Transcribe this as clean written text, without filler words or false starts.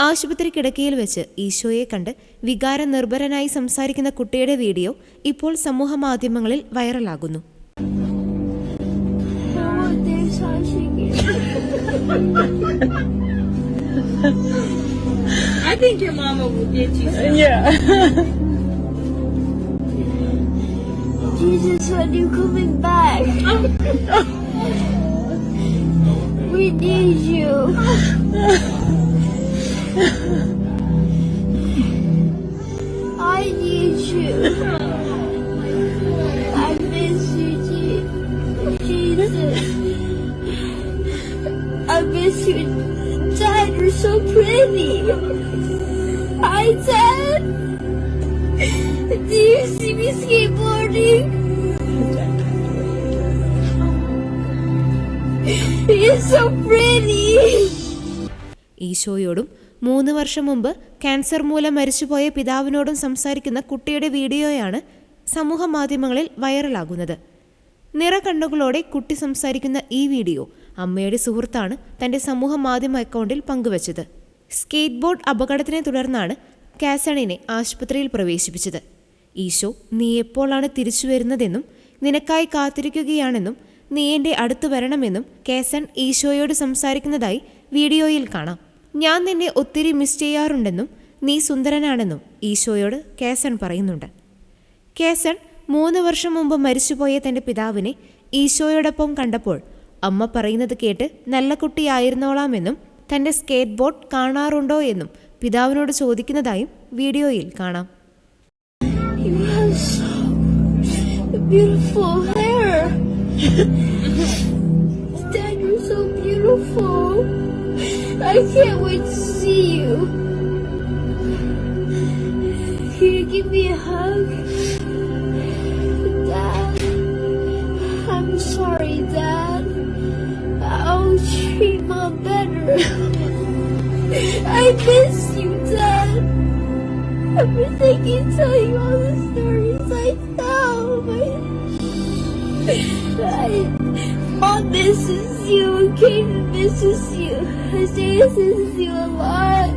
ആശുപത്രി കിടക്കയിൽ വെച്ച് ഈശോയെ കണ്ട് വികാരനിർഭരനായി സംസാരിക്കുന്ന കുട്ടിയുടെ വീഡിയോ ഇപ്പോൾ സമൂഹമാധ്യമങ്ങളിൽ വൈറലാകുന്നു. I think your mama will get you some. Yeah. Jesus, when you coming back? We need you. I need you. I miss you, Jesus. I miss you. Dad, you're so pretty. Hi, Dad. Do you see me skateboarding? He's so pretty. ഈശോയോടും 3 വർഷം മുമ്പ് cancer മൂലം മരിച്ചുപോയ പിതാവിനോടും സംസാരിക്കുന്ന കുട്ടിയുടെ വീഡിയോയാണ് സമൂഹ മാധ്യമങ്ങളിൽ വൈറലാകുന്നത്. നിറകണ്ണുകളോടെ കുട്ടി സംസാരിക്കുന്ന ഈ വീഡിയോ അമ്മയുടെ സുഹൃത്താണ് തന്റെ സമൂഹ മാധ്യമ അക്കൗണ്ടിൽ പങ്കുവച്ചത്. സ്കേറ്റ് ബോർഡ് അപകടത്തിനെ തുടർന്നാണ് കാസണിനെ ആശുപത്രിയിൽ പ്രവേശിപ്പിച്ചത്. ഈശോ നീ എപ്പോഴാണ് തിരിച്ചു വരുന്നതെന്നും നിനക്കായി കാത്തിരിക്കുകയാണെന്നും നീ എൻ്റെ അടുത്ത് വരണമെന്നും കാസൺ ഈശോയോട് സംസാരിക്കുന്നതായി വീഡിയോയിൽ കാണാം. ഞാൻ നിന്നെ ഒത്തിരി മിസ് ചെയ്യാറുണ്ടെന്നും നീ സുന്ദരനാണെന്നും ഈശോയോട് കാസൺ പറയുന്നുണ്ട്. കാസൺ 3 വർഷം മുമ്പ് മരിച്ചുപോയ തൻ്റെ പിതാവിനെ ഈശോയോടൊപ്പം കണ്ടപ്പോൾ അമ്മ പറയുന്നത് കേട്ട് നല്ല കുട്ടിയായിരുന്നോളാമെന്നും തൻ്റെ സ്കേറ്റ് ബോർഡ് കാണാറുണ്ടോ എന്നും പിതാവിനോട് ചോദിക്കുന്നതായും വീഡിയോയിൽ കാണാം. You have so beautiful hair. Dad, you're so beautiful. I can't wait to see you. Can you give me a hug? Dad, I'm sorry, Dad. I'll treat Mom better. I miss you, Dad. I've been thinking, telling you all the stories I tell. Mom misses you. Kaden misses you. Isaiah misses you a lot.